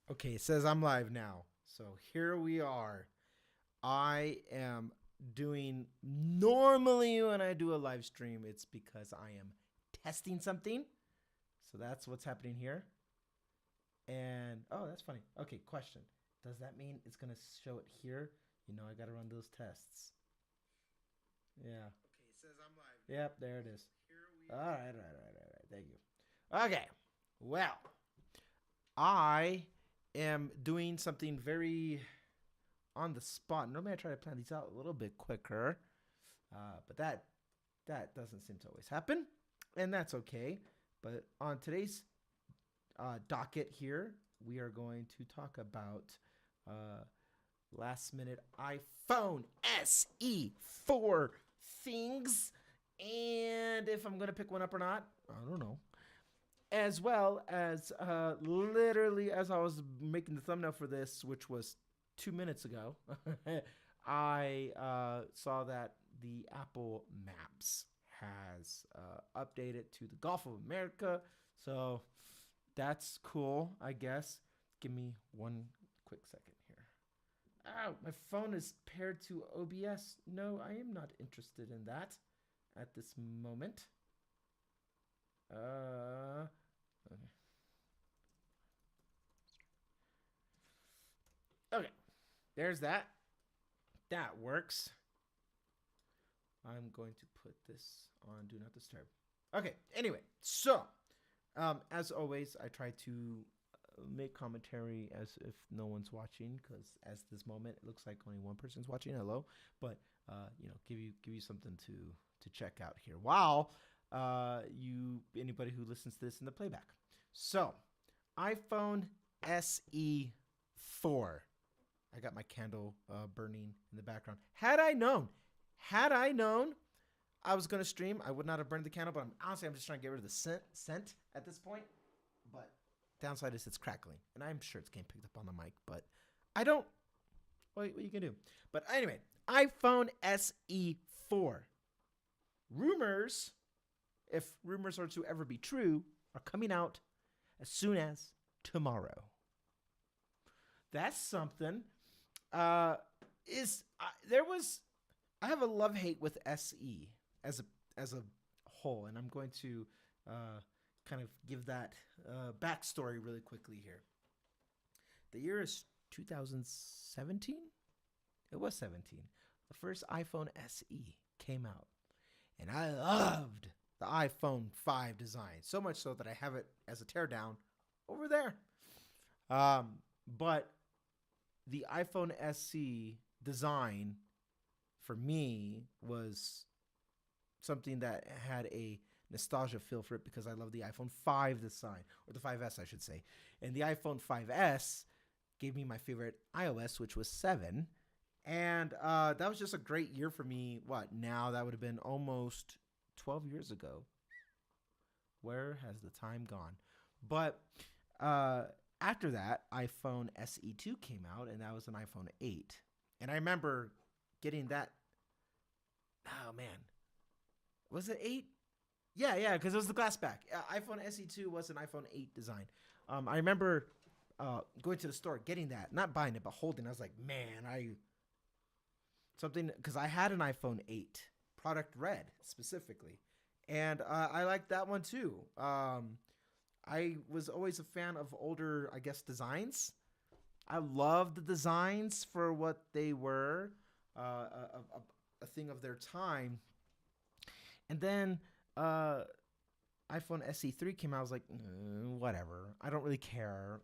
Okay, it says I'm live now. So here we are. I am doing normally when I do a live stream, it's because I am testing something. So that's what's happening here. And oh, that's funny. Okay, question. Does that mean it's going to show it here? I got to run those tests. Yeah. Okay, it says I'm live. Yep, there it is. All right, all right, all right, all right. Thank you. Okay. Well, I am doing something very on the spot. Normally, I try to plan these out a little bit quicker, but that doesn't seem to always happen, and that's okay. But on today's docket here, we are going to talk about uh, last minute iPhone SE4 things, and if I'm gonna pick one up or not, I don't know. As well as literally as I was making the thumbnail for this, which was 2 minutes ago, I saw that the Apple Maps has updated to the Gulf of America. So that's cool, I guess. Give me one quick second here. Ow, my phone is paired to OBS. No, I am not interested in that at this moment. Okay. Okay. There's that. That works. I'm going to put this on Do Not Disturb. Okay. Anyway, so as always, I try to make commentary as if no one's watching, because as this moment it looks like only one person's watching. Hello, but give you something to check out here. Wow, you anybody who listens to this in the playback. So, iPhone SE 4. I got my candle burning in the background. Had I known I was going to stream, I would not have burned the candle, but I'm just trying to get rid of the scent at this point. But downside is it's crackling, and I'm sure it's getting picked up on the mic, but I don't. What you can do? But anyway, iPhone SE 4. Rumors, if rumors are to ever be true, are coming out as soon as tomorrow. That's something. There was I have a love hate with SE as a whole, and I'm going to kind of give that backstory really quickly here. The year is 2017. It was 17. The first iPhone SE came out, and I loved the iPhone 5 design so much so that I have it as a teardown over there. But the iPhone SE design for me was something that had a nostalgia feel for it because I love the iPhone 5 design, or the 5S, I should say. And the iPhone 5S gave me my favorite iOS, which was 7. And that was just a great year for me. What, now that would have been almost 12 years ago. Where has the time gone? But after that, iPhone SE2 came out, and that was an iPhone 8. And I remember getting that. Oh, man. Was it 8? Yeah, because it was the glass back. iPhone SE2 was an iPhone 8 design. I remember going to the store, getting that. Not buying it, but holding it. I was like, man, because I had an iPhone 8, product red specifically. And I liked that one too. I was always a fan of older, I guess, designs. I loved the designs for what they were, a thing of their time. And then iPhone SE3 came out. I was like, whatever. I don't really care.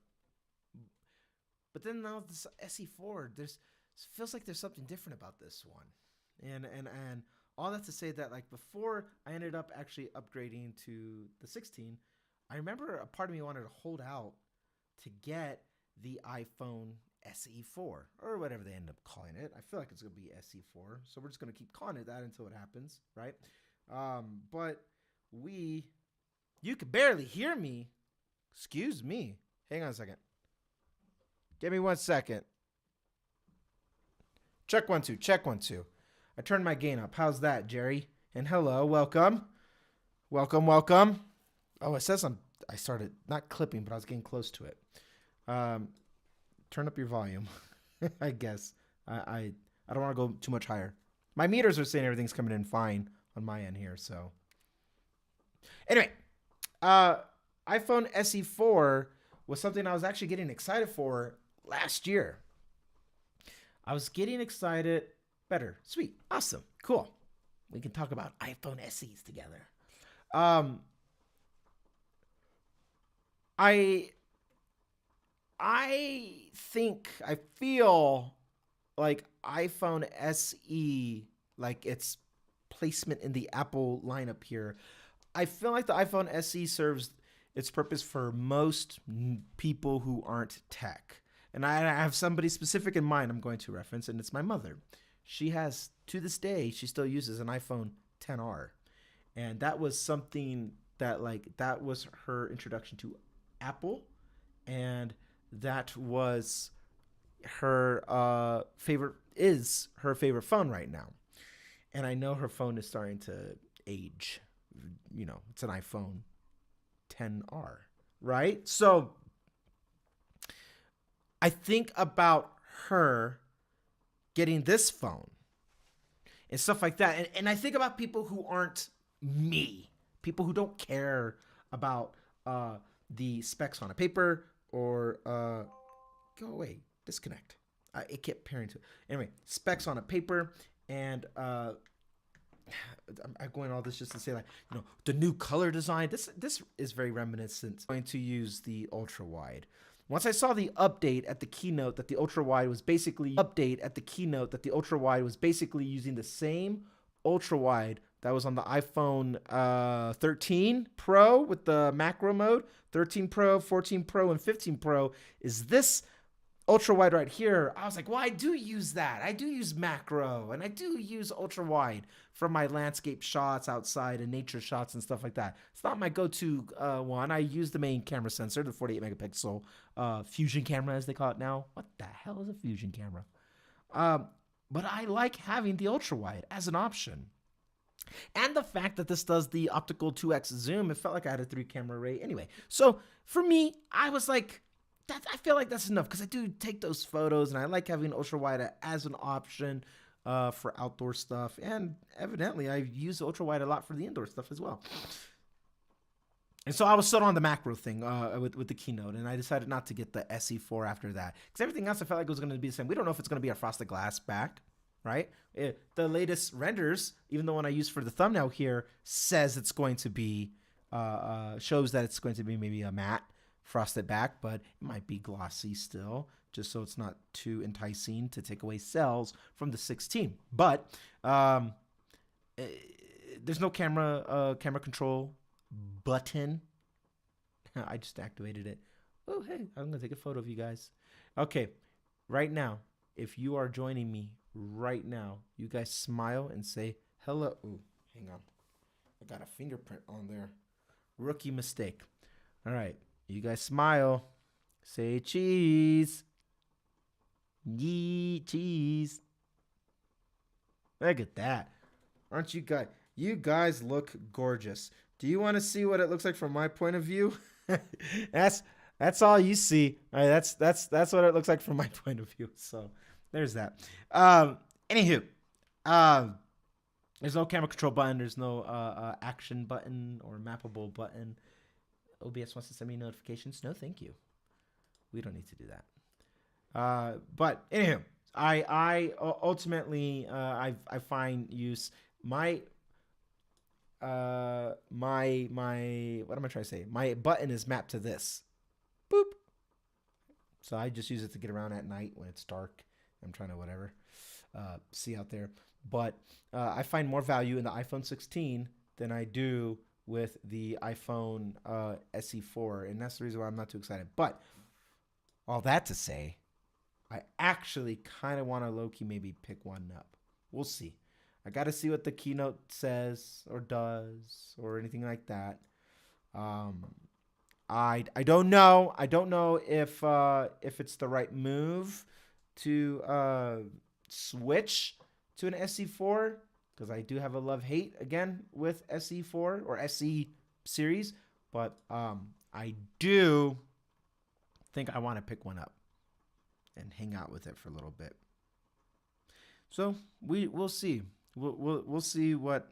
But then now this SE4, feels like there's something different about this one. And all that to say that, like, before I ended up actually upgrading to the 16, I remember a part of me wanted to hold out to get the iPhone SE4 or whatever they end up calling it. I feel like it's going to be SE4, so we're just going to keep calling it that until it happens, right? But you could barely hear me. Excuse me. Hang on a second. Give me 1 second. Check 1 2. Check 1 2. I turned my gain up. How's that, Jerry? And hello, welcome. Welcome. Oh, it says I started not clipping, but I was getting close to it. turn up your volume. I guess I don't want to go too much higher. My meters are saying everything's coming in fine on my end here. So anyway, uh, iPhone SE4 was something I was actually getting excited for last year. I was getting excited. Better, sweet, awesome, cool. We can talk about iPhone SEs together. Um, I I feel like iPhone SE, like its placement in the Apple lineup here, I feel like the iPhone SE serves its purpose for most people who aren't tech. And I have somebody specific in mind I'm going to reference, and it's my mother. She has, to this day, she still uses an iPhone 10R. And that was something that, like, that was her introduction to Apple. And that was her favorite phone right now. And I know her phone is starting to age. You know, it's an iPhone 10R, right? So I think about her getting this phone and stuff like that. And I think about people who aren't me, people who don't care about the specs on a paper or go away, disconnect. It kept pairing to it. Anyway, specs on a paper, and I'm going all this just to say, like, you know, the new color design. This is very reminiscent. I'm going to use the ultra wide. Once I saw the update at the keynote that the ultra wide was basically using the same ultra wide that was on the iPhone 13 Pro with the macro mode, 13 Pro, 14 Pro, and 15 Pro, is this ultra wide right here. I was like, well, I do use that. I do use macro, and I do use ultra wide for my landscape shots outside and nature shots and stuff like that. It's not my go-to one. I use the main camera sensor, the 48 megapixel fusion camera, as they call it now. What the hell is a fusion camera? But I like having the ultra wide as an option. And the fact that this does the optical 2x zoom, it felt like I had a 3-camera array anyway. So for me, I was like, I feel like that's enough, because I do take those photos, and I like having ultra wide as an option for outdoor stuff. And evidently, I use ultra wide a lot for the indoor stuff as well. And so I was still on the macro thing with the keynote, and I decided not to get the SE4 after that, because everything else I felt like was going to be the same. We don't know if it's going to be a frosted glass back, right? The latest renders, even the one I used for the thumbnail here, says it's going to be shows that it's going to be maybe a matte frosted back, but it might be glossy still, just so it's not too enticing to take away cells from the 16. But there's no camera control button. I just activated it. Oh, hey, I'm gonna take a photo of you guys. Okay, right now, if you are joining me right now, you guys smile and say hello. Ooh, hang on, I got a fingerprint on there. Rookie mistake. All right. You guys smile. Say cheese. Yee, cheese. Look at that. Aren't you guys? You guys look gorgeous. Do you want to see what it looks like from my point of view? That's all you see. All right, that's what it looks like from my point of view. So there's that. Anywho, there's no camera control button. There's no action button or mappable button. OBS wants to send me notifications. No, thank you. We don't need to do that. But anywho, I ultimately I find use my what am I trying to say? My button is mapped to this. Boop. So I just use it to get around at night when it's dark. I'm trying to whatever see out there. But I find more value in the iPhone 16 than I do with the iPhone SE4, and that's the reason why I'm not too excited. But all that to say, I actually kind of want to low-key maybe pick one up. We'll see. I got to see what the keynote says or does or anything like that. I don't know. I don't know if it's the right move to switch to an SE4, because I do have a love-hate again with SE4 or SE series, but I do think I want to pick one up. and hang out with it for a little bit. So we'll see. We'll see what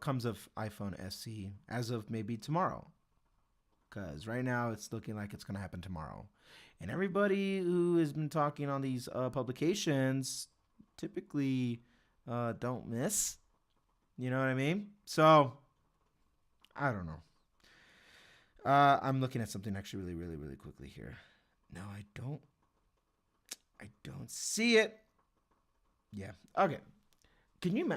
comes of iPhone SE as of maybe tomorrow. Because right now it's looking like it's gonna happen tomorrow, and everybody who has been talking on these publications typically don't miss. You know what I mean? So I don't know. I'm looking at something actually really, really, really quickly here. No, I don't. I don't see it. Yeah. Okay. Can you?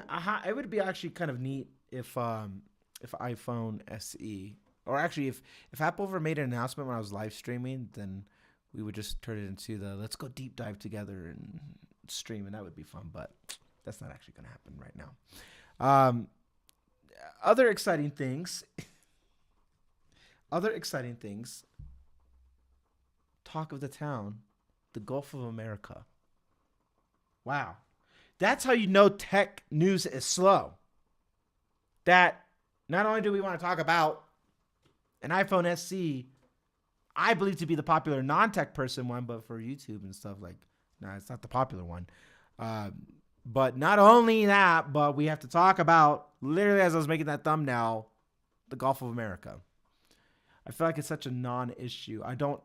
It would be actually kind of neat if iPhone SE, or actually if Apple ever made an announcement when I was live streaming, then we would just turn it into the let's go deep dive together and stream, and that would be fun. But that's not actually going to happen right now. Other exciting things. Other exciting things. Talk of the town, the Gulf of America. Wow. That's how you know tech news is slow. That not only do we want to talk about an iPhone SE, I believe to be the popular non-tech person one, but for YouTube and stuff like, nah, it's not the popular one. But not only that, but we have to talk about, literally as I was making that thumbnail, the Gulf of America. I feel like it's such a non-issue. I don't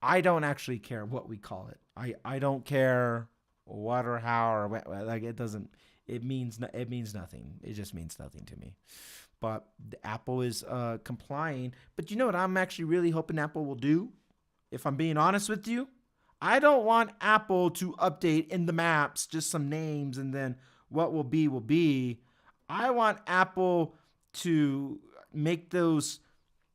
actually care what we call it. I don't care what or how or what, like it doesn't. It means nothing. It just means nothing to me. But Apple is complying. But you know what I'm actually really hoping Apple will do? If I'm being honest with you, I don't want Apple to update in the maps just some names and then what will be will be. I want Apple to make those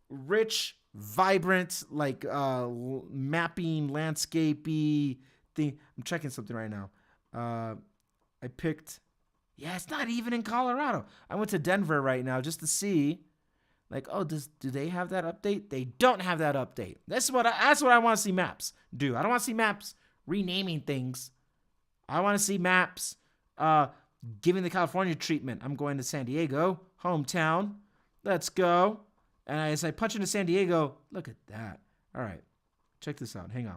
rich, vibrant, like mapping, landscapey thing. I'm checking something right now. I picked. Yeah, it's not even in Colorado. I went to Denver right now just to see, like, oh, do they have that update? They don't have that update. That's what I want to see maps do. I don't want to see maps renaming things. I want to see maps giving the California treatment. I'm going to San Diego, hometown. Let's go. And as I punch into San Diego, look at that. All right, check this out. Hang on.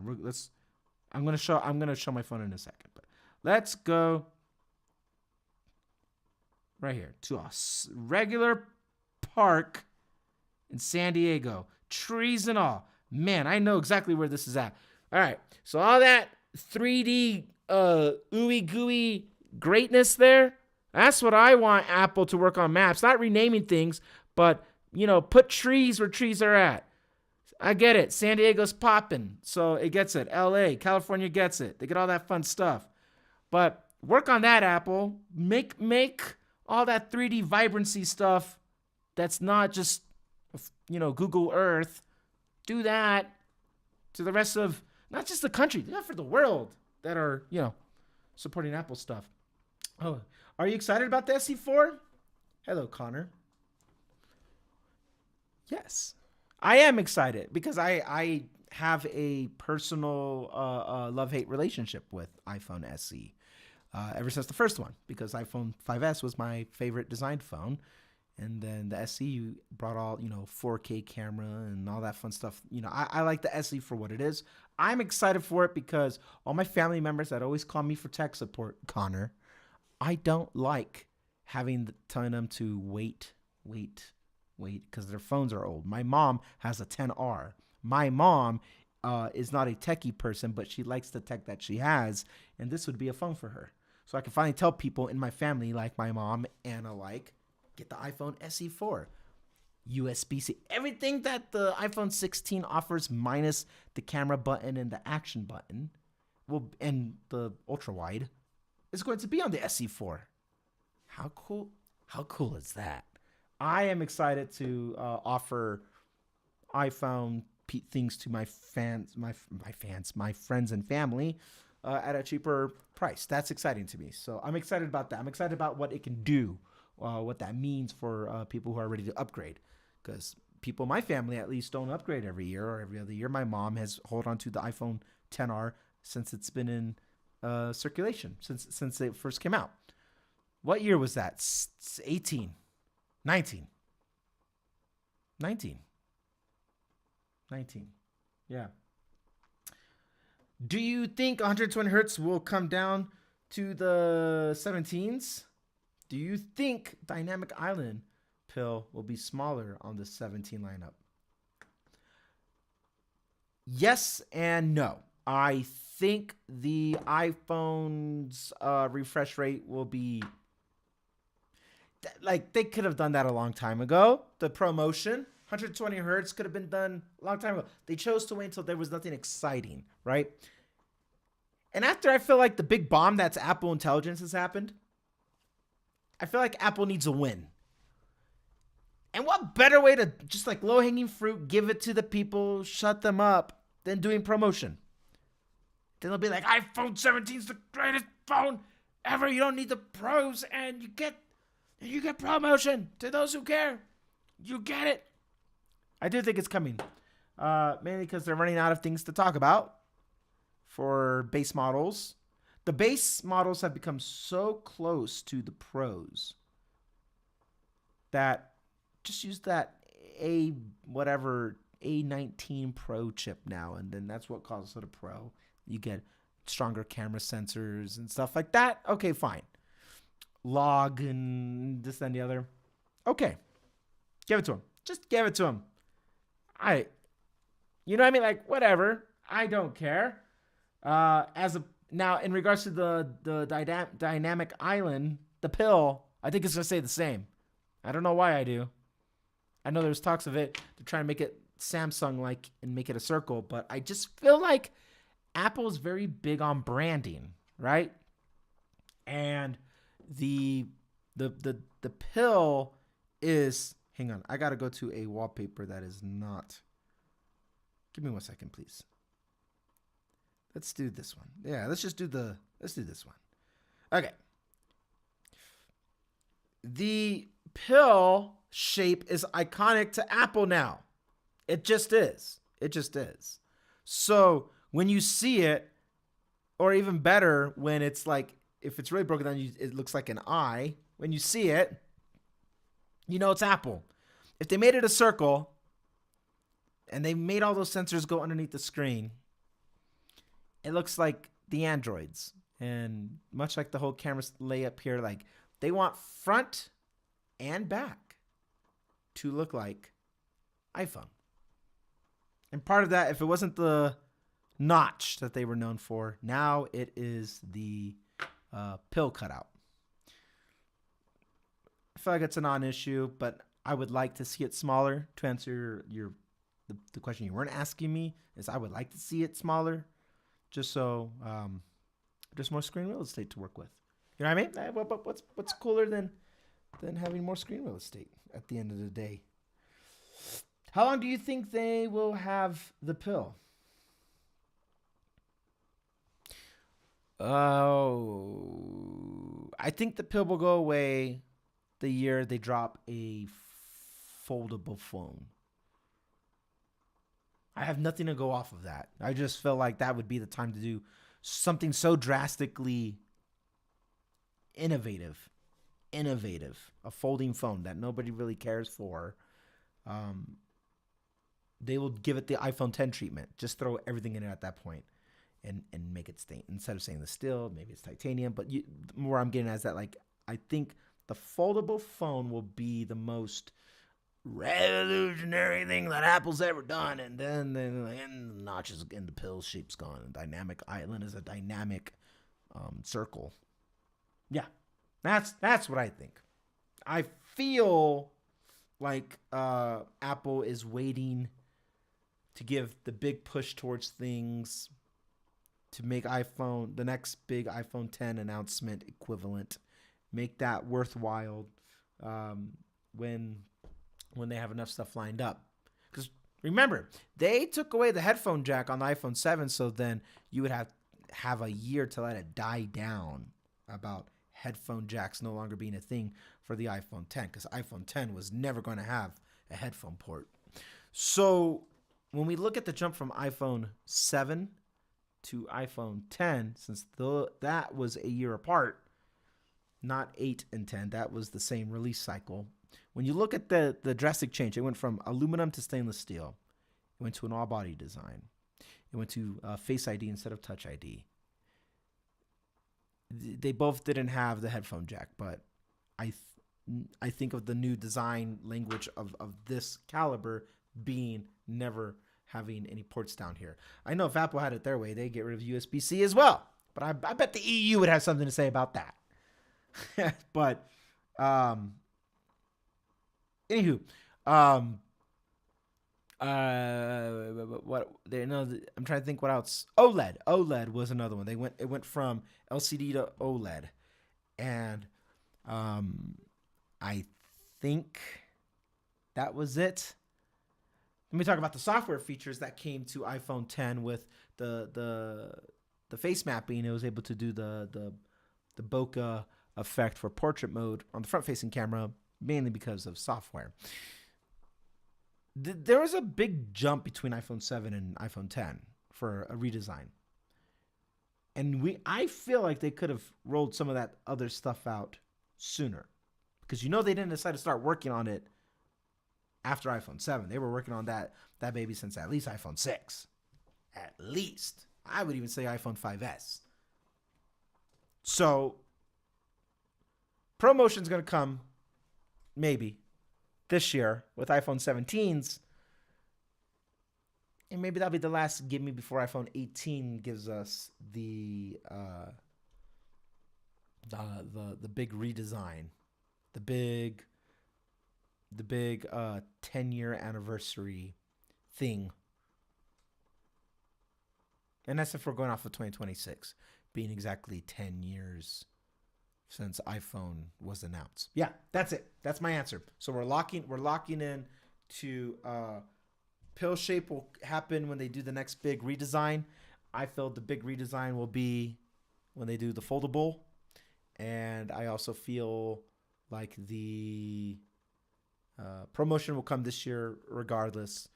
I'm gonna show my phone in a second, but let's go right here to a regular park in San Diego. Trees and all. Man, I know exactly where this is at. All right, so all that 3D ooey gooey greatness there. That's what I want Apple to work on maps, not renaming things, but put trees where trees are at. I get it. San Diego's popping, so it gets it. LA, California gets it. They get all that fun stuff. But work on that, Apple. Make all that 3D vibrancy stuff that's not just, Google Earth. Do that to the rest of, not just the country, not for the world that are, supporting Apple stuff. Oh, are you excited about the SE4? Hello, Connor. Yes, I am excited because I have a personal love-hate relationship with iPhone SE ever since the first one, because iPhone 5S was my favorite designed phone. And then the SE brought all, 4K camera and all that fun stuff. I like the SE for what it is. I'm excited for it because all my family members that always call me for tech support, Connor, I don't like telling them to wait, because their phones are old. My mom has a 10R. My mom is not a techie person, but she likes the tech that she has, and this would be a phone for her. So I can finally tell people in my family, like my mom, Anna, get the iPhone SE4. USB-C. Everything that the iPhone 16 offers minus the camera button and the action button and the ultra-wide is going to be on the SE4. How cool is that? I am excited to offer iPhone things to my fans, my friends and family at a cheaper price. That's exciting to me. So I'm excited about that. I'm excited about what it can do, what that means for people who are ready to upgrade. Because people in my family at least don't upgrade every year or every other year. My mom has held on to the iPhone 10R since it's been in circulation, since it first came out. What year was that? 18. 19. Yeah. Do you think 120 hertz will come down to the 17s? Do you think Dynamic Island pill will be smaller on the 17 lineup? Yes and no. I think the iPhone's refresh rate will be like they could have done that a long time ago. The promotion, 120 hertz, could have been done a long time ago. They chose to wait until there was nothing exciting, right? And after I feel like the big bomb that's Apple Intelligence has happened, I feel like Apple needs a win. And what better way to just like low hanging fruit, give it to the people, shut them up, than doing promotion? Then they'll be like, iPhone 17 is the greatest phone ever. You don't need the pros, and you get promotion to those who care. You get it. I do think it's coming, mainly because they're running out of things to talk about for base models. The base models have become so close to the pros that just use that A19 Pro chip now, and then that's what calls it a Pro. You get stronger camera sensors and stuff like that. Okay, fine. Log and this and the other. Okay, give it to him. Just give it to him. You know what I mean? Like, whatever. I don't care. Now, in regards to the Dynamic Island, the pill, I think it's gonna stay the same. I don't know why I do. I know there's talks of it to try and make it Samsung-like and make it a circle, but I just feel like Apple is very big on branding, right? And the pill is, hang on, I gotta go to a wallpaper that is not. Give me 1 second, please. Let's do this one. Yeah, let's do this one. Okay. The pill shape is iconic to Apple now. It just is. It just is. So when you see it, or even better, when it's like, if it's really broken down, it looks like an eye. When you see it, you know it's Apple. If they made it a circle, and they made all those sensors go underneath the screen, it looks like the Androids. And much like the whole camera layup here, like they want front and back to look like iPhone. And part of that, if it wasn't the notch that they were known for, now it is the pill cutout. I feel like it's a non-issue, but I would like to see it smaller. To answer the question you weren't asking me, is I would like to see it smaller, just so there's more screen real estate to work with. You know what I mean? What's cooler than having more screen real estate at the end of the day? How long do you think they will have the pill? Oh, I think the pill will go away the year they drop a foldable phone. I have nothing to go off of that. I just feel like that would be the time to do something so drastically innovative, a folding phone that nobody really cares for. They will give it the iPhone 10 treatment. Just throw everything in it at that point and make it stay. Instead of saying the steel, maybe it's titanium. But where I'm getting at is that, like, I think the foldable phone will be the most revolutionary thing that Apple's ever done. And then the notches and the pill shape's gone. And Dynamic Island is a dynamic circle. Yeah, that's what I think. I feel like Apple is waiting to give the big push towards things to make iPhone, the next big iPhone 10 announcement equivalent, make that worthwhile when they have enough stuff lined up. Because remember, they took away the headphone jack on the iPhone 7, so then you would have a year to let it die down about headphone jacks no longer being a thing for the iPhone 10, because iPhone 10 was never going to have a headphone port. So when we look at the jump from iPhone 7 to iPhone 10, since that was a year apart, not 8 and 10, that was the same release cycle. When you look at the drastic change, it went from aluminum to stainless steel. It went to an all-body design. It went to Face ID instead of Touch ID. They both didn't have the headphone jack, but I think of the new design language of this caliber being never having any ports down here. I know if Apple had it their way, they'd get rid of USB-C as well. But I bet the EU would have something to say about that. But, anywho, what they know? I'm trying to think what else. OLED was another one. It went from LCD to OLED, and I think that was it. Let me talk about the software features that came to iPhone 10 with the face mapping. It was able to do the bokeh effect for portrait mode on the front-facing camera, mainly because of software. There was a big jump between iPhone 7 and iPhone 10 for a redesign. And I feel like they could have rolled some of that other stuff out sooner. Because they didn't decide to start working on it after iPhone 7. They were working on that baby since at least iPhone 6. At least. I would even say iPhone 5S. So, ProMotion's going to come, maybe, this year with iPhone 17s. And maybe that'll be the last gimme before iPhone 18 gives us the big redesign. The big 10-year anniversary thing. And that's if we're going off of 2026, being exactly 10 years since iPhone was announced. Yeah, that's it. That's my answer. So we're locking in to pill shape will happen when they do the next big redesign. I feel the big redesign will be when they do the foldable. And I also feel like the ProMotion will come this year regardless,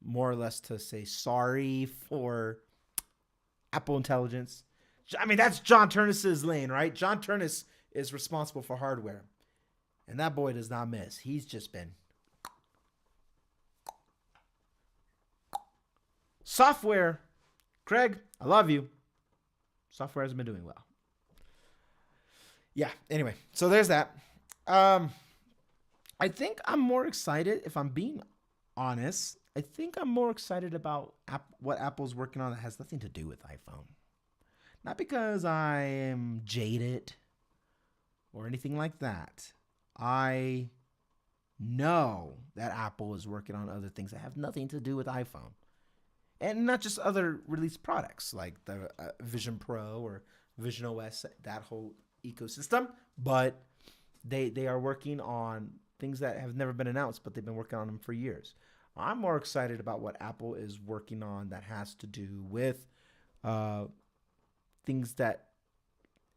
more or less to say sorry for Apple Intelligence. I mean, that's John Turnus's lane, right? John Turnus is responsible for hardware. And that boy does not miss. He's just been software. Craig, I love you. Software hasn't been doing well. Yeah, anyway, so there's that. I think I'm more excited, if I'm being honest, I think I'm more excited about what Apple's working on that has nothing to do with iPhone. Not because I am jaded or anything like that. I know that Apple is working on other things that have nothing to do with iPhone. And not just other released products like the Vision Pro or Vision OS, that whole ecosystem. But they are working on things that have never been announced, but they've been working on them for years. I'm more excited about what Apple is working on that has to do with things that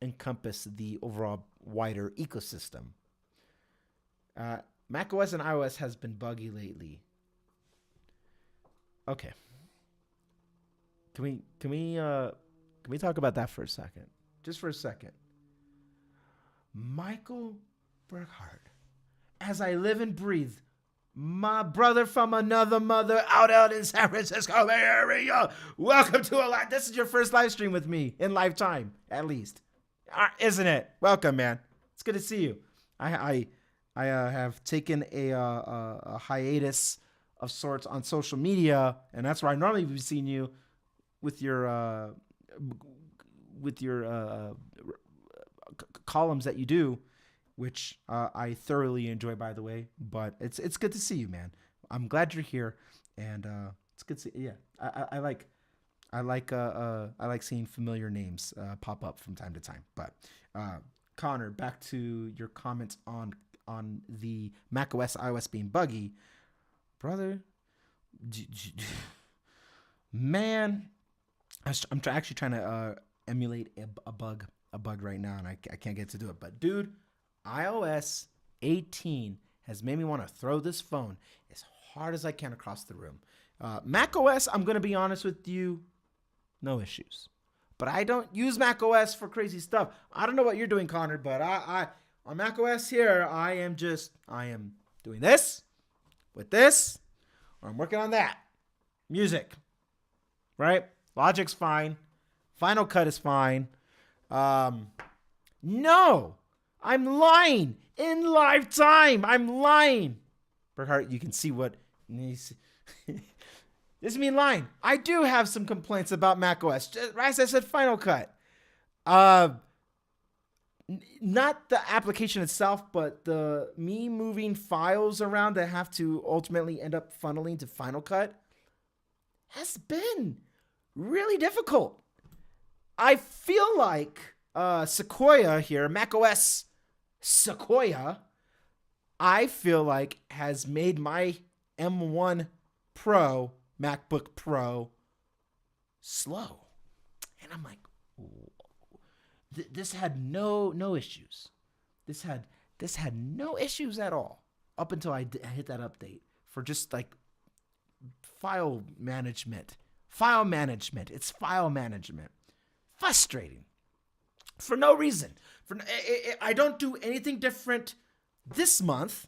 encompass the overall wider ecosystem. macOS and iOS has been buggy lately. Okay. Can we talk about that for a second? Just for a second. Michael Burkhart, as I live and breathe, my brother from another mother out in San Francisco Bay Area. Welcome to a live. This is your first live stream with me in lifetime, at least, isn't it? Welcome, man. It's good to see you. I have taken a hiatus of sorts on social media, and that's where I normally be seeing you with your columns that you do, which I thoroughly enjoy, by the way. But it's good to see you, man. I'm glad you're here, and it's good to see. Yeah, I like seeing familiar names pop up from time to time. But Connor, back to your comments on the macOS iOS being buggy, brother. Man, I'm actually trying to emulate a bug right now, and I can't get to do it. But dude, iOS 18 has made me want to throw this phone as hard as I can across the room. macOS, I'm going to be honest with you, no issues. But I don't use macOS for crazy stuff. I don't know what you're doing, Connor, but I on macOS here, I am doing this with this, or I'm working on that. Music. right? Logic's fine. Final Cut is fine. No, I'm lying in live time. I'm lying. Burkhart, you can see what. This is me lying. I do have some complaints about macOS. As I said, Final Cut. Not the application itself, but the me moving files around that have to ultimately end up funneling to Final Cut has been really difficult. I feel like Sequoia here, macOS Sequoia, I feel like has made my M1 Pro, MacBook Pro, slow. And I'm like, this had no issues. This had no issues at all up until I hit that update for just like file management. It's file management. Frustrating. For no reason. I don't do anything different this month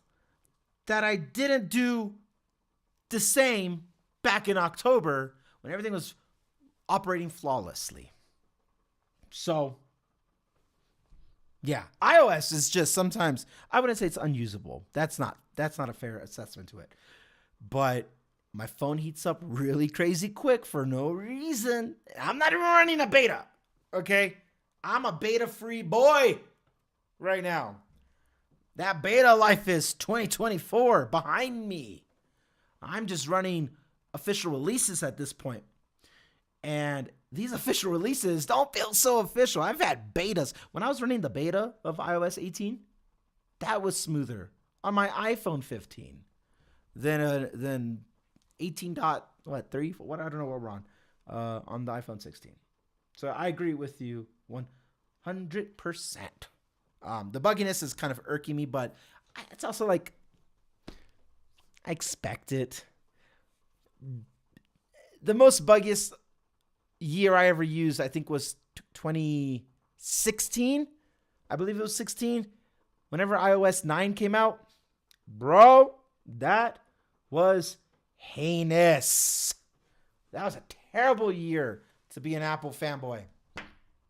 that I didn't do the same back in October when everything was operating flawlessly. So, yeah, iOS is just sometimes, I wouldn't say it's unusable. That's not a fair assessment to it. But my phone heats up really crazy quick for no reason. I'm not even running a beta, okay? I'm a beta-free boy right now. That beta life is 2024 behind me. I'm just running official releases at this point. And these official releases don't feel so official. I've had betas. When I was running the beta of iOS 18, that was smoother on my iPhone 15 than 18.3, what I don't know what we're on the iPhone 16. So I agree with you 100%. The bugginess is kind of irking me, but it's also like I expect it. The most buggiest year I ever used, I think, was 2016. I believe it was 16. Whenever iOS 9 came out, bro, that was heinous. That was a terrible year to be an Apple fanboy.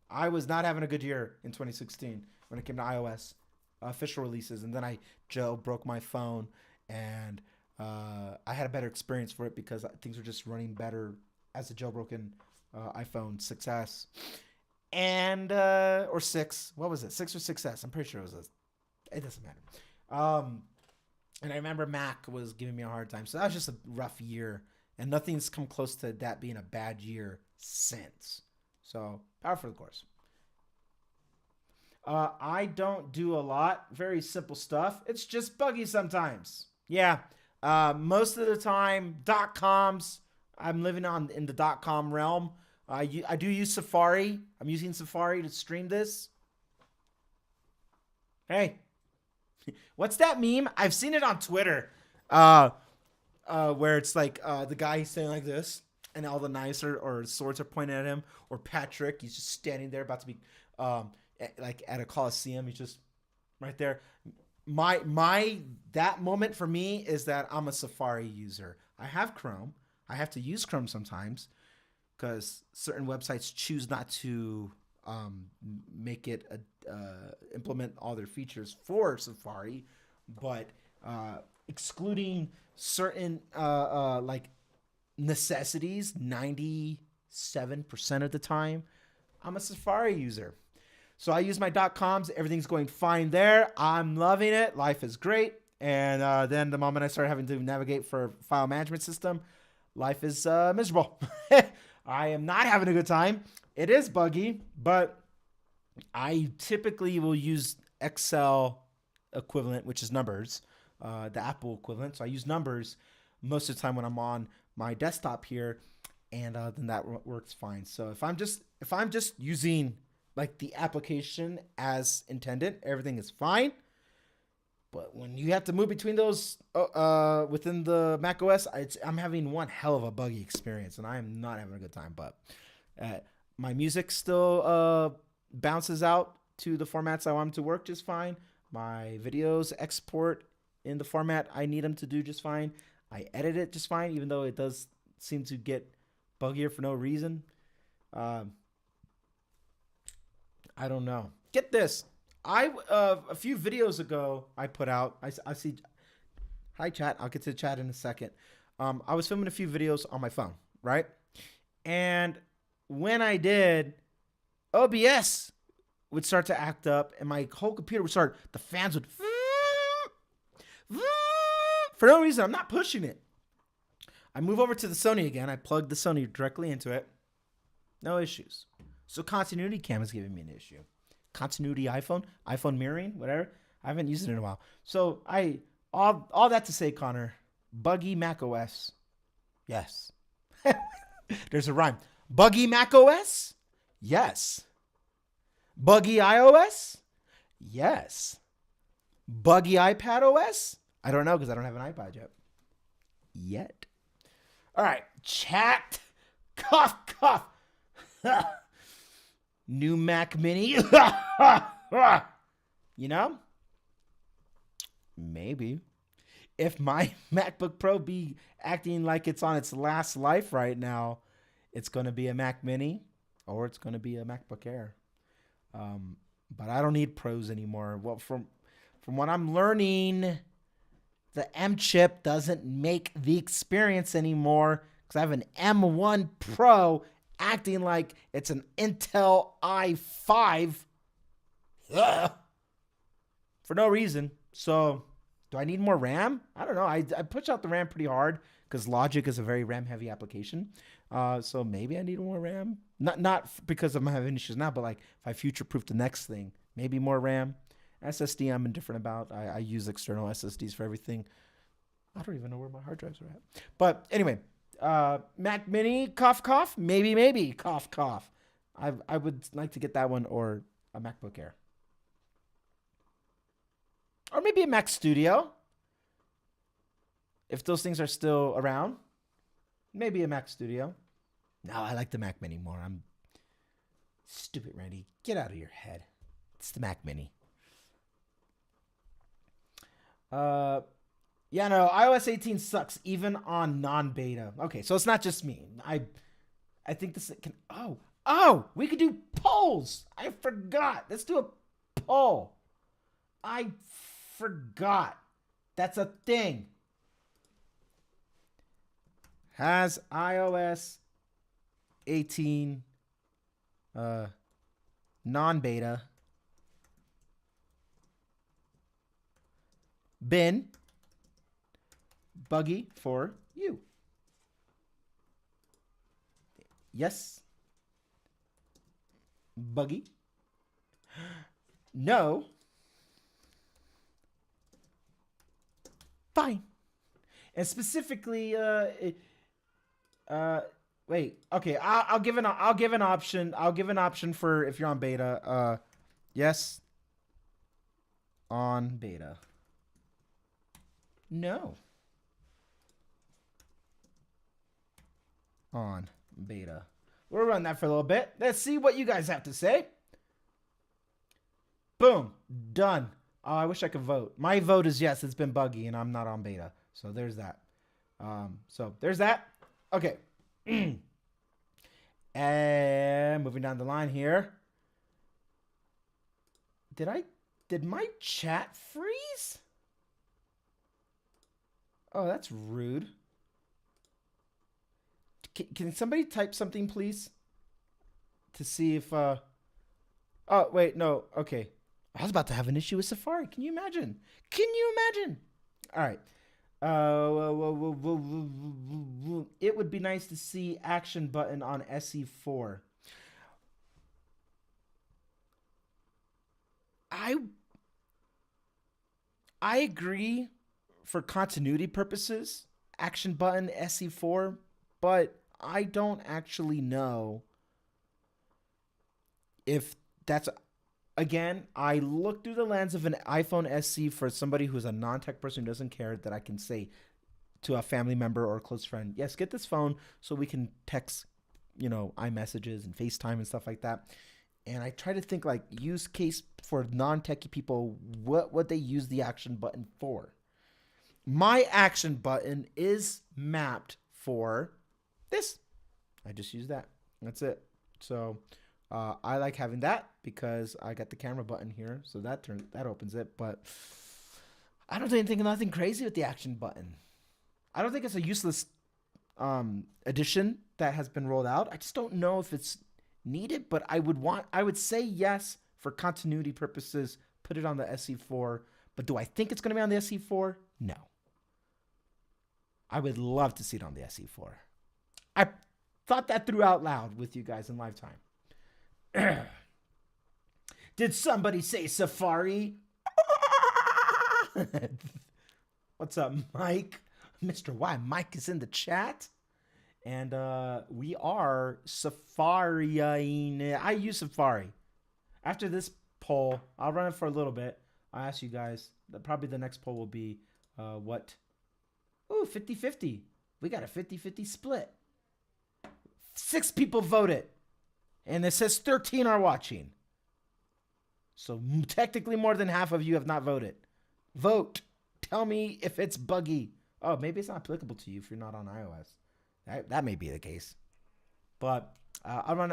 I was not having a good year in 2016 when it came to iOS official releases, and then I jailbroke my phone, and I had a better experience for it because things were just running better as a jailbroken iPhone 6S and or 6. What was it? 6 or 6S? I'm pretty sure it doesn't matter. And I remember Mac was giving me a hard time, so that was just a rough year, and nothing's come close to that being a bad year since. So power for the course. I don't do a lot. Very simple stuff. It's just buggy sometimes. Yeah. Most of the time, .coms. I'm living in the .com realm. I do use Safari. I'm using Safari to stream this. Hey, what's that meme? I've seen it on Twitter. Where it's like the guy he's saying like this, and all the knives or swords are pointing at him. Or Patrick, he's just standing there about to be like at a coliseum. He's just right there. That moment for me is that I'm a Safari user. I have Chrome. I have to use Chrome sometimes because certain websites choose not to make it implement all their features for Safari, but excluding certain like necessities, 97% of the time, I'm a Safari user. So I use my .coms. Everything's going fine there. I'm loving it. Life is great. And then the moment I started having to navigate for file management system, life is miserable. I am not having a good time. It is buggy, but I typically will use Excel equivalent, which is numbers, the Apple equivalent. So I use numbers most of the time when I'm on my desktop here, and then that works fine. So if I'm just using like the application as intended, everything is fine. But when you have to move between those within the macOS, I'm having one hell of a buggy experience, and I am not having a good time. But my music still bounces out to the formats I want them to work just fine. My videos export in the format I need them to do just fine. I edit it just fine, even though it does seem to get buggier for no reason. I don't know. Get this. A few videos ago I put out. I see. Hi chat. I'll get to the chat in a second. I was filming a few videos on my phone, right? And when I did, OBS would start to act up, and my whole computer would start. The fans would for no reason. I'm not pushing it. I move over to the Sony again. I plug the Sony directly into it. No issues. So continuity cam is giving me an issue. Continuity iPhone mirroring, whatever. I haven't used it in a while. So all that to say, Connor, buggy Mac OS. Yes. There's a rhyme. Buggy Mac OS? Yes. Buggy iOS? Yes. Buggy iPad OS? I don't know because I don't have an iPad yet. All right. Chat. Cough, cough. New Mac Mini. You know? Maybe. If my MacBook Pro be acting like it's on its last life right now, it's going to be a Mac Mini or it's going to be a MacBook Air. But I don't need Pros anymore. Well, from what I'm learning, the M chip doesn't make the experience anymore because I have an M1 Pro acting like it's an Intel i5 for no reason. So do I need more RAM? I don't know. I push out the RAM pretty hard because Logic is a very RAM heavy application. So maybe I need more RAM. Not because I'm having issues now, but like if I future proof the next thing, maybe more RAM. SSD I'm indifferent about. I use external SSDs for everything. I don't even know where my hard drives are at. But anyway, Mac Mini, cough, cough. Maybe, cough, cough. I would like to get that one or a MacBook Air. Or maybe a Mac Studio. If those things are still around. Maybe a Mac Studio. No, I like the Mac Mini more. I'm stupid, Randy. Get out of your head. It's the Mac Mini. Yeah, no, iOS 18 sucks, even on non-beta. Okay, so it's not just me. I think this can... Oh, we could do polls. I forgot. Let's do a poll. I forgot. That's a thing. Has iOS 18 non-beta been buggy for you? Yes. Buggy. No. Fine. And specifically, wait. Okay, I'll give an option. I'll give an option for if you're on beta. Yes. On beta. No. On beta. We'll run that for a little bit. Let's see what you guys have to say. Boom. Done. Oh, I wish I could vote. My vote is yes, it's been buggy and I'm not on beta. So there's that. So there's that. Okay. And moving down the line here. Did my chat freeze? Oh, that's rude. Can somebody type something, please? To see if... Oh, wait, no. Okay. I was about to have an issue with Safari. Can you imagine? Can you imagine? All right. It would be nice to see action button on SE4. I agree for continuity purposes, action button SE4, but I don't actually know if that's... Again, I look through the lens of an iPhone SE for somebody who's a non-tech person who doesn't care, that I can say to a family member or a close friend, yes, get this phone so we can text, iMessages and FaceTime and stuff like that. And I try to think like use case for non-techie people, what would they use the action button for? My action button is mapped for this. I just use that. That's it. So I like having that because I got the camera button here, so that opens it. But I don't think nothing crazy with the action button. I don't think it's a useless addition that has been rolled out. I just don't know if it's needed, but I would say yes for continuity purposes. Put it on the SE4, but do I think it's going to be on the SE4? No. I would love to see it on the SE4. I thought that through out loud with you guys in live time. Did somebody say Safari? What's up, Mike? Mr. Y. Mike is in the chat. And we are Safari. I use Safari. After this poll, I'll run it for a little bit. I'll ask you guys. Probably the next poll will be what? Ooh, 50-50. We got a 50-50 split. 6 people voted. And it says 13 are watching. So technically more than half of you have not voted. Vote. Tell me if it's buggy. Oh, maybe it's not applicable to you if you're not on iOS. That may be the case. But I'll run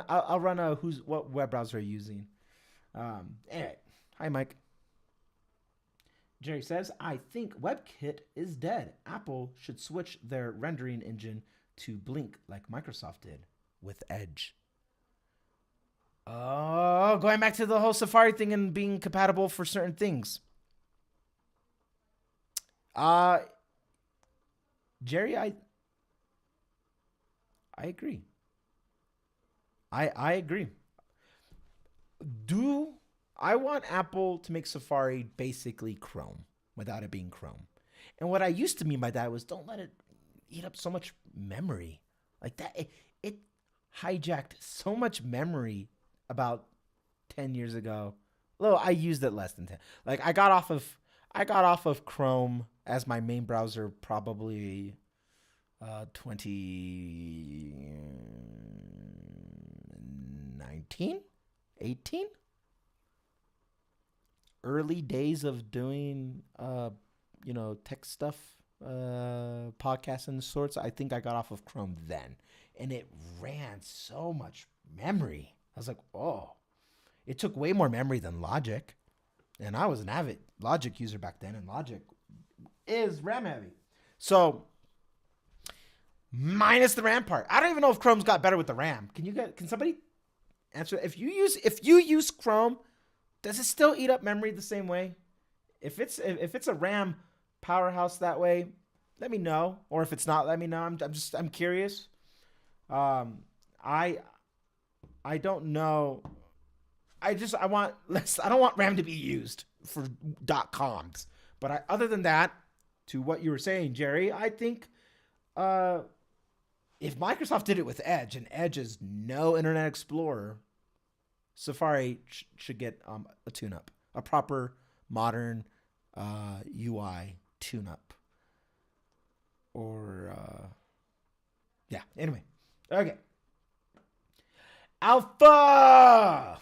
what web browser are you using. Anyway, hi Mike. Jerry says, I think WebKit is dead. Apple should switch their rendering engine to Blink like Microsoft did with Edge. Oh, going back to the whole Safari thing and being compatible for certain things. Jerry, I agree. I agree. I want Apple to make Safari basically Chrome without it being Chrome. And what I used to mean by that was don't let it eat up so much memory. Like that, it hijacked so much memory about 10 years ago. Well, I used it less than 10. Like I got off of Chrome as my main browser probably 2019, 18. Early days of doing tech stuff, podcasts and sorts. I think I got off of Chrome then, and it ran so much memory. I was like, oh, it took way more memory than Logic, and I was an avid Logic user back then, and Logic is RAM heavy. So minus the RAM part, I don't even know if Chrome's got better with the RAM. Can somebody answer? If you use Chrome, does it still eat up memory the same way? If it's a RAM powerhouse that way, let me know. Or if it's not, let me know. I'm curious. I don't know. I don't want RAM to be used for .coms. But other than that, to what you were saying, Jerry, I think if Microsoft did it with Edge, and Edge is no Internet Explorer, Safari should get a tune-up, a proper modern UI tune-up. Or, yeah, anyway. Okay. Alpha!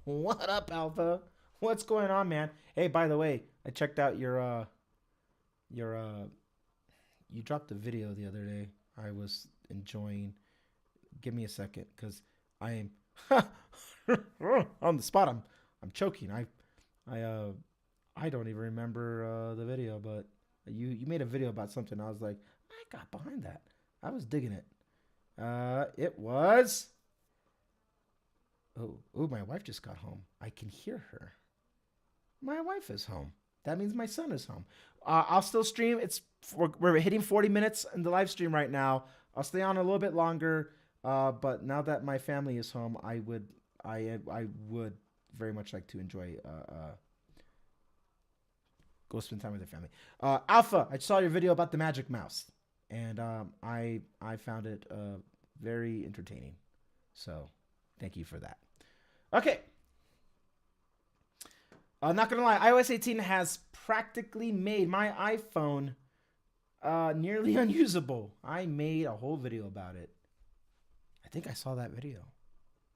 What up, Alpha? What's going on, man? Hey, by the way, I checked out your you dropped a video the other day. I was enjoying. Give me a second, because I am on the spot. I'm choking. I don't even remember the video, but you made a video about something. I was like, I got behind that. I was digging it. It was. Oh, my wife just got home. I can hear her. My wife is home. That means my son is home. I'll still stream. We're hitting 40 minutes in the live stream right now. I'll stay on a little bit longer. But now that my family is home, I would very much like to enjoy go spend time with their family. Alpha, I saw your video about the Magic Mouse, and I found it very entertaining. So thank you for that. Okay. Not gonna lie, iOS 18 has practically made my iPhone nearly unusable. I made a whole video about it. I think I saw that video.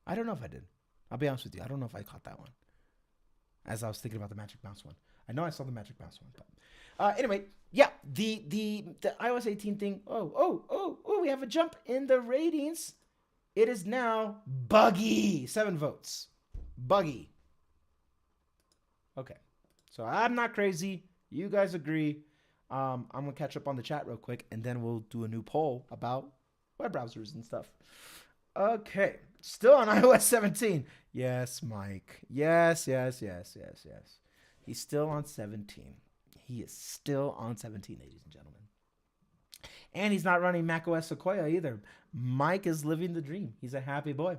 I don't know if I did. I'll be honest with you. I don't know if I caught that one. As I was thinking about the Magic Mouse one. I know I saw the Magic Mouse one. Anyway, yeah, the iOS 18 thing. Oh, we have a jump in the ratings. It is now buggy. 7 votes. Buggy. Okay. So I'm not crazy. You guys agree. I'm going to catch up on the chat real quick, and then we'll do a new poll about web browsers and stuff. Okay. Still on iOS 17. Yes, Mike. Yes. He's still on 17. He is still on 17, ladies and gentlemen. And he's not running macOS Sequoia either. Mike is living the dream. He's a happy boy.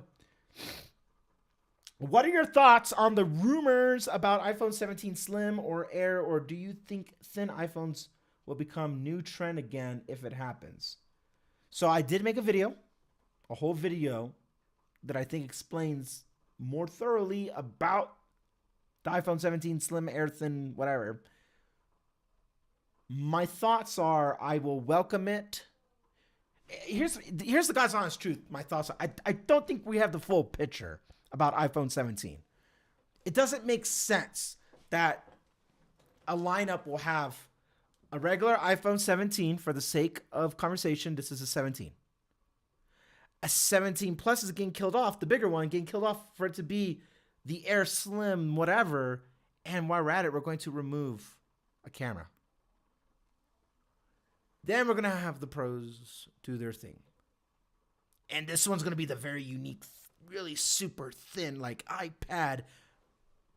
What are your thoughts on the rumors about iPhone 17 Slim or Air, or do you think thin iPhones will become new trend again if it happens? So I did make a whole video that I think explains more thoroughly about the iPhone 17 Slim, Air, Thin, whatever. My thoughts are I will welcome it. Here's the God's honest truth. My thoughts are I don't think we have the full picture about iPhone 17. It doesn't make sense that a lineup will have a regular iPhone 17 for the sake of conversation. This is a 17. A 17 Plus is getting killed off, the bigger one getting killed off for it to be the Air Slim, whatever. And while we're at it, we're going to remove a camera. Then we're going to have the Pros do their thing. And this one's going to be the very unique, really super thin, like iPad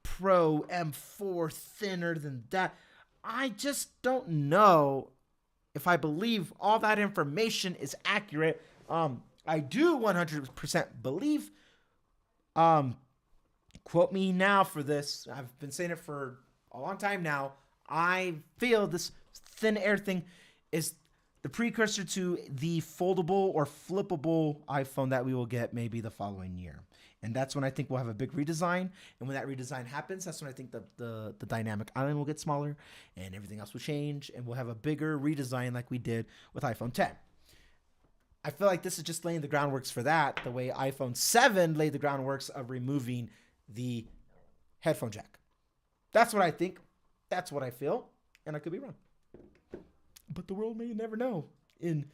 Pro M4, thinner than that. I just don't know if I believe all that information is accurate. I do 100% believe. Quote me now for this. I've been saying it for a long time now. I feel this thin air thing is the precursor to the foldable or flippable iPhone that we will get maybe the following year. And that's when I think we'll have a big redesign. And when that redesign happens, that's when I think the dynamic island will get smaller and everything else will change. And we'll have a bigger redesign like we did with iPhone 10. I feel like this is just laying the groundworks for that, the way iPhone 7 laid the groundworks of removing the headphone jack. That's what I think. That's what I feel. And I could be wrong. But the world may never know on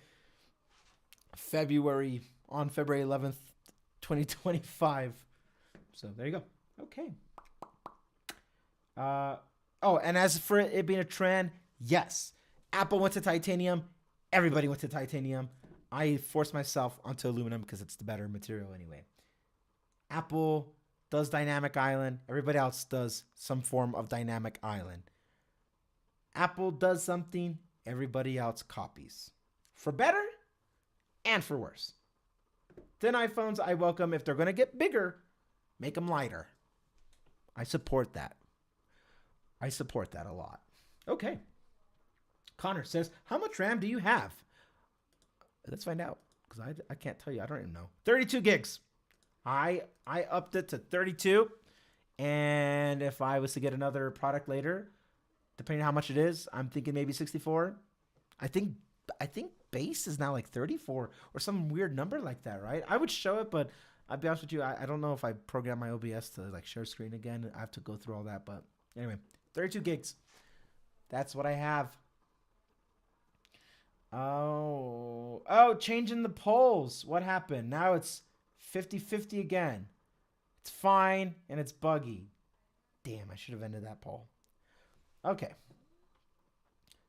February 11th, 2025. So there you go. Okay. And as for it being a trend, yes. Apple went to titanium. Everybody went to titanium. I forced myself onto aluminum because it's the better material anyway. Apple does dynamic island. Everybody else does some form of dynamic island. Apple does something. Everybody else copies. For better and for worse. Thin iPhones, I welcome. If they're going to get bigger, make them lighter. I support that. I support that a lot. Okay. Connor says, how much RAM do you have? Let's find out. Because I can't tell you. I don't even know. 32 gigs. I upped it to 32. And if I was to get another product later, depending on how much it is, I'm thinking maybe 64. I think base is now like 34 or some weird number like that, right? I would show it, but I'll be honest with you, I don't know if I program my OBS to like share screen again. I have to go through all that, but anyway, 32 gigs. That's what I have. Oh, changing the polls. What happened? Now it's 50-50 again. It's fine and it's buggy. Damn, I should have ended that poll. Okay.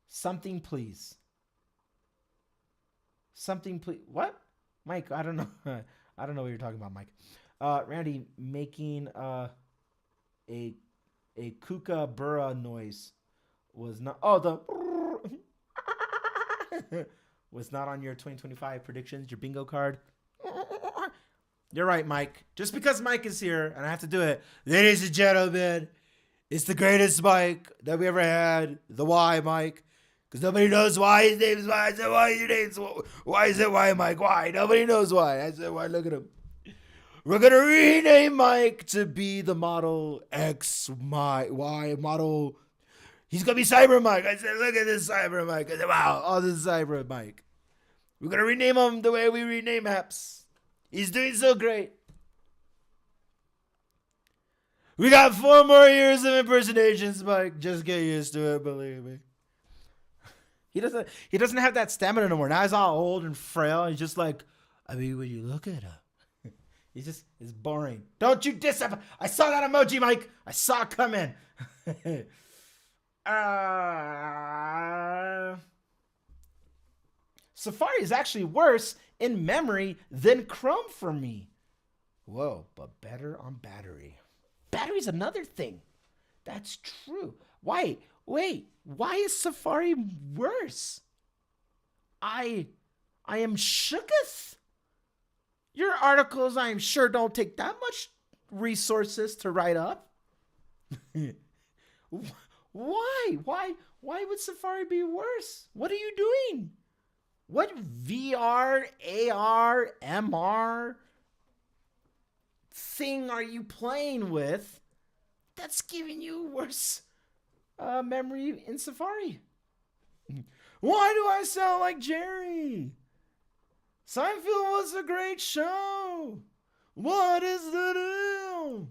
Something, please. Something, please. What? Mike, I don't know. I don't know what you're talking about, Mike. Randy making a kookaburra noise was not. Oh, the was not on your 2025 predictions, your bingo card. You're right, Mike. Just because Mike is here and I have to do it, ladies and gentlemen, it's the greatest Mike that we ever had. The why, Mike. Because nobody knows why his name is why. I said, why is your name? Why is it why, Mike? Why? Nobody knows why. I said, why? Look at him. We're going to rename Mike to be the Model X, Y model. He's going to be Cyber Mike. I said, look at this Cyber Mike. I said, wow, oh, this is Cyber Mike. We're going to rename him the way we rename apps. He's doing so great. We got 4 more years of impersonations, Mike. Just get used to it, believe me. He doesn't have that stamina no more. Now he's all old and frail. He's just like, I mean, when you look at him, it's boring. Don't you I saw that emoji, Mike. I saw it come in. Safari is actually worse in memory than Chrome for me. Whoa, but better on battery. Battery's another thing. That's true. Why? Wait, why is Safari worse? I am shooketh. Your articles, I am sure, don't take that much resources to write up. Why? Why would Safari be worse? What are you doing? What VR, AR, MR thing are you playing with that's giving you worse memory in Safari? Why do I sound like Jerry? Seinfeld was a great show. What is the deal?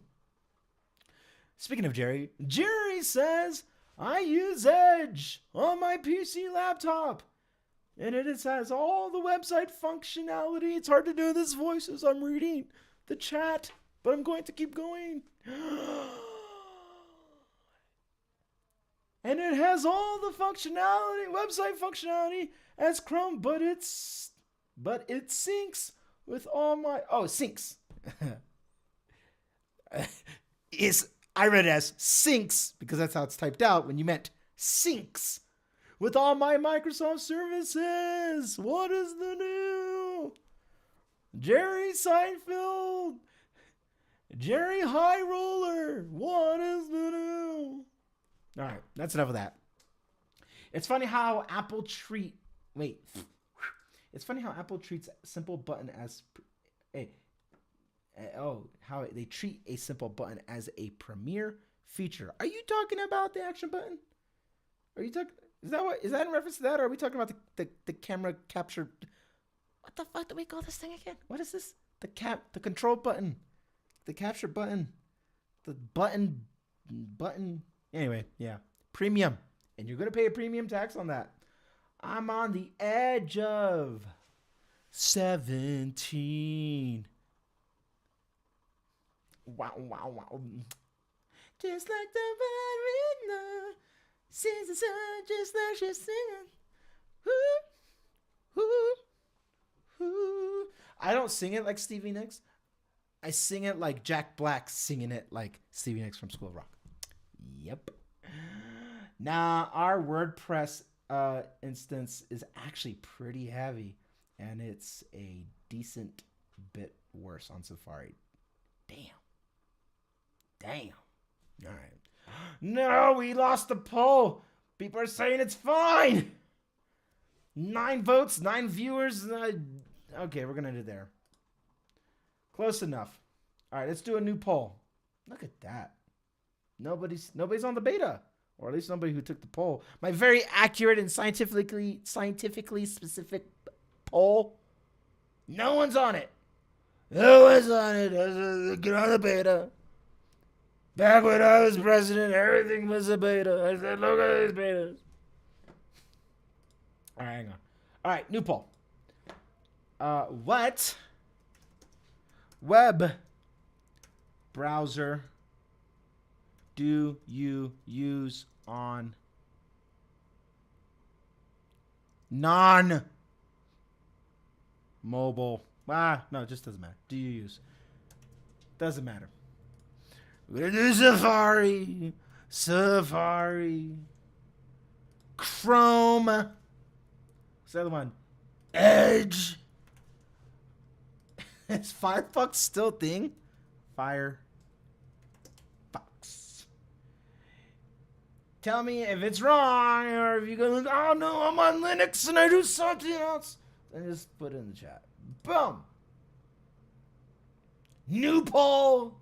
Speaking of Jerry, Jerry says, I use Edge on my PC laptop. And it has all the website functionality. It's hard to do this voice as I'm reading the chat, but I'm going to keep going. And it has all the functionality, website functionality as Chrome, but it syncs with all my, syncs. I read it as syncs because that's how it's typed out when you meant syncs with all my Microsoft services. What is the new? Jerry Seinfeld. Jerry High Roller. What is the new? All right, that's enough of that. It's funny how Apple treats simple button as how they treat a simple button as a premier feature. Are you talking about the action button? Are you talking? Is that in reference to that, or are we talking about the camera capture? What the fuck do we call this thing again? What is this? The control button, the capture button, the button. Anyway, yeah, premium, and you're gonna pay a premium tax on that. I'm on the edge of 17. Wow. Just like the ballerina sings the sun, just like she's singing. Ooh. I don't sing it like Stevie Nicks. I sing it like Jack Black singing it like Stevie Nicks from School of Rock. Yep. Now, our WordPress instance is actually pretty heavy, and it's a decent bit worse on Safari. Damn. All right. No, we lost the poll. People are saying it's fine. 9 votes, 9 viewers. Okay, we're going to end it there. Close enough. All right, let's do a new poll. Look at that. Nobody's on the beta, or at least nobody who took the poll. My very accurate and scientifically specific poll. No one's on it. Get on the beta. Back when I was president, everything was a beta. I said, look at these betas. All right, hang on. All right, new poll. What web browser do you use on non-mobile? No, it just doesn't matter. Do you use? Doesn't matter. We're gonna do Safari, Chrome. What's the other one? Edge. Is Firefox still a thing? Firefox. Tell me if it's wrong, or if you go, oh no, I'm on Linux and I do something else. Then just put it in the chat. Boom. New poll.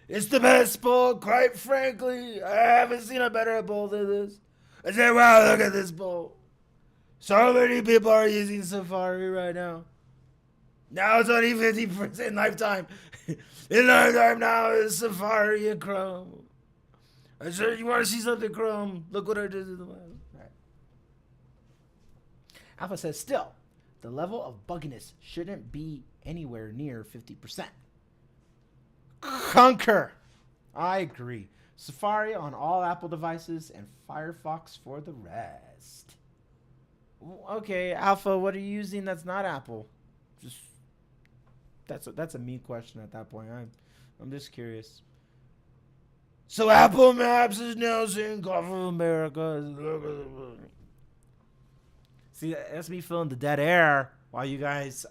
It's the best poll, quite frankly. I haven't seen a better poll than this. I said, wow, look at this poll. So many people are using Safari right now. Now it's only 50% lifetime. In lifetime now is Safari and Chrome. I said, you want to see something, Chrome? Look what I did to the web. Right. Alpha says, still, the level of bugginess shouldn't be anywhere near 50%. Concur. I agree. Safari on all Apple devices and Firefox for the rest. Okay, Alpha, what are you using that's not Apple? Just that's a me question at that point. I'm just curious. So Apple Maps is now saying Gulf of America. See, that's me filling the dead air while you guys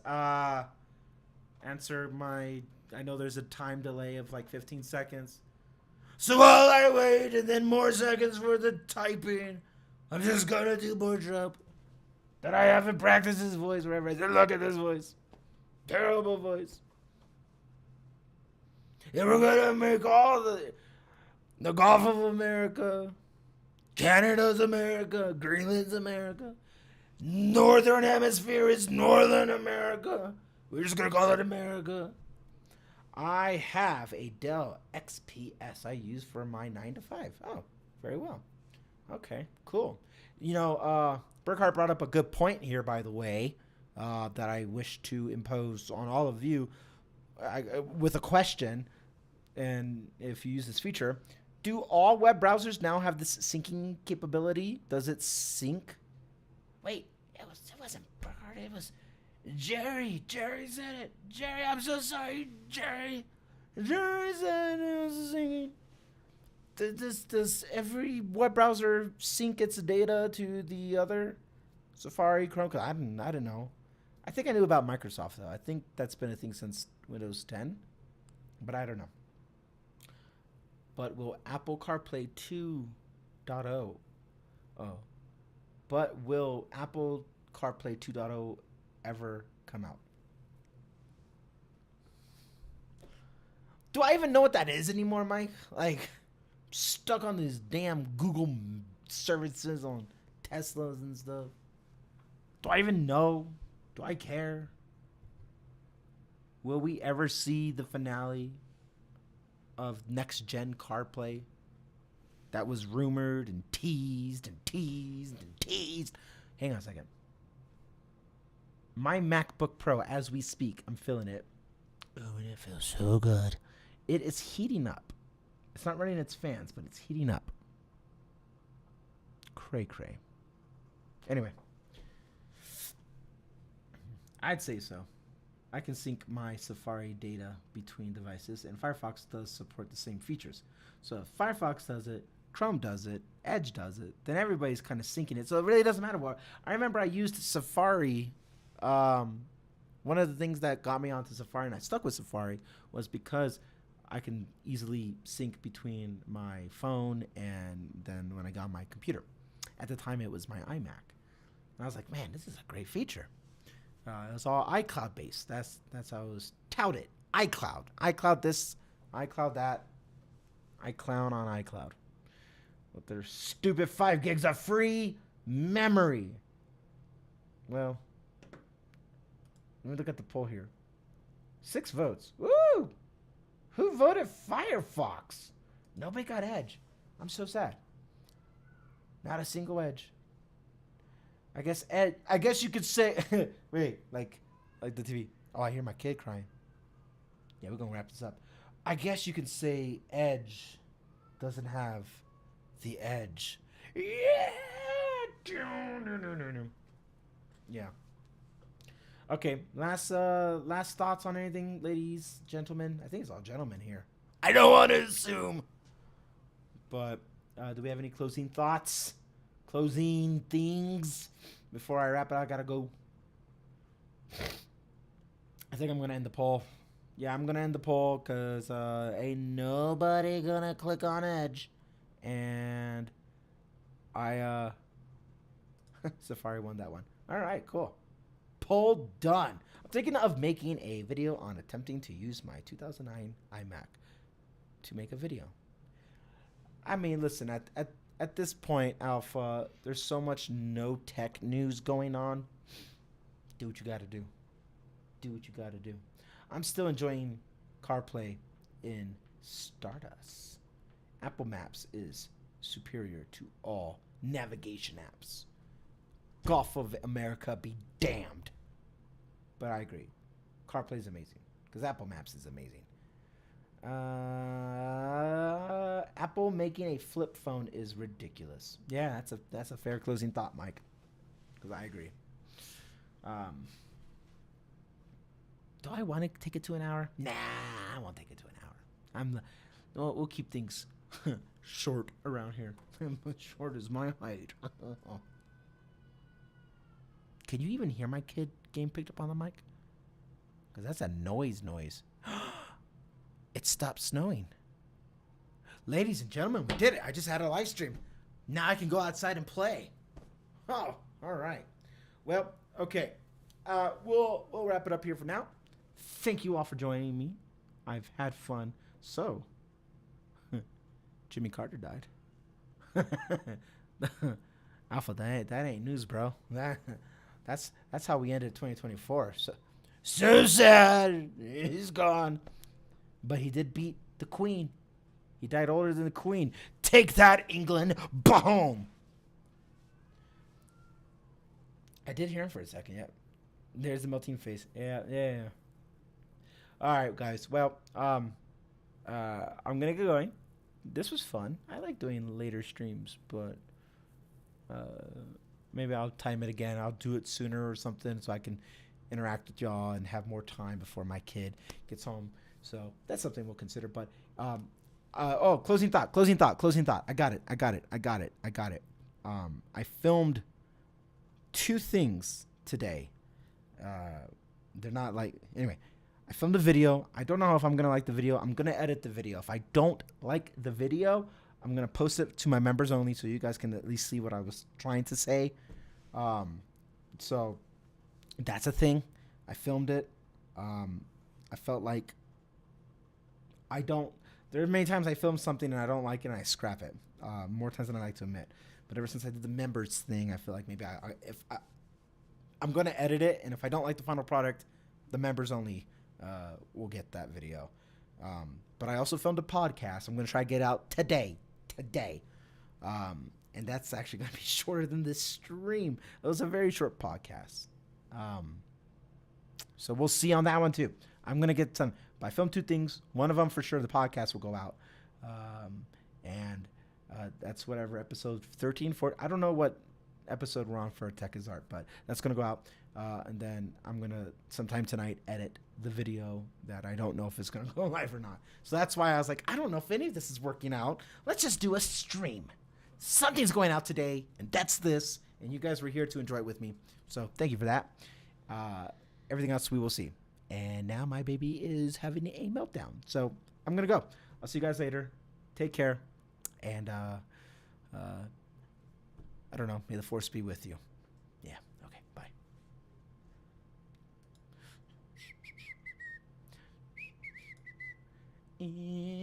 answer my. I know there's a time delay of like 15 seconds. So while I wait and then more seconds for the typing, I'm just gonna do more drop. That I haven't practiced his voice wherever I said, look at this voice. Terrible voice. And we're gonna make all the Gulf of America, Canada's America, Greenland's America, Northern Hemisphere is Northern America. We're just gonna call it America. I have a Dell XPS I use for my 9 to 5. Oh, very well. Okay, cool. You know, Burkhart brought up a good point here, by the way, that I wish to impose on all of you with a question. And if you use this feature, do all web browsers now have this syncing capability? Does it sync? Wait, it wasn't Burkhart, it was Jerry. Jerry said it. Jerry, I'm so sorry, Jerry. Jerry said it was syncing. Does every web browser sync its data to the other? Safari, Chrome? I don't know. I think I knew about Microsoft, though. I think that's been a thing since Windows 10. But I don't know. But will Apple CarPlay 2.0? Oh. But will Apple CarPlay 2.0 ever come out? Do I even know what that is anymore, Mike? Like, stuck on these damn Google services on Teslas and stuff. Do I even know? Do I care? Will we ever see the finale of next gen CarPlay that was rumored and teased and teased and teased? Hang on a second. My MacBook Pro, as we speak, I'm feeling it. Oh, and it feels so good. It is heating up. It's not running its fans, but it's heating up. Cray cray. Anyway. I'd say so. I can sync my Safari data between devices, and Firefox does support the same features. So if Firefox does it, Chrome does it, Edge does it, then everybody's kind of syncing it. So it really doesn't matter what. I remember I used Safari. One of the things that got me onto Safari, and I stuck with Safari, was because I can easily sync between my phone and then when I got my computer. At the time, it was my iMac. And I was like, man, this is a great feature. It was all iCloud based. That's how it was touted. iCloud. iCloud this, iCloud that. I clown on iCloud. With their stupid 5 gigs of free memory. Well, let me look at the poll here. 6 votes. Woo! Who voted Firefox? Nobody got Edge. I'm so sad. Not a single Edge. I guess you could say wait, like the TV. Oh, I hear my kid crying. Yeah, we're gonna wrap this up. I guess you could say Edge doesn't have the edge. Yeah. Yeah. Okay, last thoughts on anything, ladies, gentlemen? I think it's all gentlemen here. I don't want to assume. But do we have any closing thoughts? Closing things? Before I wrap it, I gotta go. I think I'm gonna end the poll. Yeah, I'm gonna end the poll because ain't nobody gonna click on Edge. And I Safari won that one. All right, cool. Poll done. I'm thinking of making a video on attempting to use my 2009 iMac to make a video. I mean, listen, at this point, Alpha, there's so much no tech news going on. Do what you got to do. Do what you got to do. I'm still enjoying CarPlay in Stardust. Apple Maps is superior to all navigation apps. Gulf of America be damned. But I agree. CarPlay is amazing because Apple Maps is amazing. Apple making a flip phone is ridiculous. Yeah, that's a fair closing thought, Mike. Because I agree. Do I want to take it to an hour? Nah, I won't take it to an hour. We'll keep things short around here. Short is my height. Can you even hear my kid getting picked up on the mic? Because that's a noise. It stopped snowing. Ladies and gentlemen, we did it. I just had a live stream. Now I can go outside and play. Oh, all right. Well, okay. We'll wrap it up here for now. Thank you all for joining me. I've had fun. So, Jimmy Carter died. Alpha, that ain't news, bro. That's how we ended 2024. So sad. He's gone. But he did beat the Queen. He died older than the Queen. Take that, England. Boom. I did hear him for a second. Yeah. There's the melting face. Yeah. All right, guys. Well, I'm gonna get going. This was fun. I like doing later streams, but maybe I'll time it again. I'll do it sooner or something so I can interact with y'all and have more time before my kid gets home. So that's something we'll consider. But closing thought. I got it. I filmed 2 things today. They're not like, anyway, I filmed a video. I don't know if I'm going to like the video. I'm going to edit the video. If I don't like the video, I'm going to post it to my members only so you guys can at least see what I was trying to say. So that's a thing. I filmed it. I felt like there are many times I film something and I don't like it and I scrap it. More times than I like to admit. But ever since I did the members thing, I feel like maybe I'm going to edit it. And if I don't like the final product, the members only will get that video. But I also filmed a podcast. I'm going to try to get out today. And that's actually going to be shorter than this stream. It was a very short podcast. So we'll see on that one too. I'm going to get some. But I filmed 2 things. One of them for sure, the podcast will go out. And that's whatever, episode 13, 14. I don't know what episode we're on for Tech is Art, but that's going to go out. And then I'm going to, sometime tonight, edit the video that I don't know if it's going to go live or not. So that's why I was like, I don't know if any of this is working out. Let's just do a stream. Something's going out today, and that's this. And you guys were here to enjoy it with me. So thank you for that. Everything else we will see. And now my baby is having a meltdown. So I'm going to go. I'll see you guys later. Take care. And I don't know. May the force be with you. Yeah. Okay. Bye. And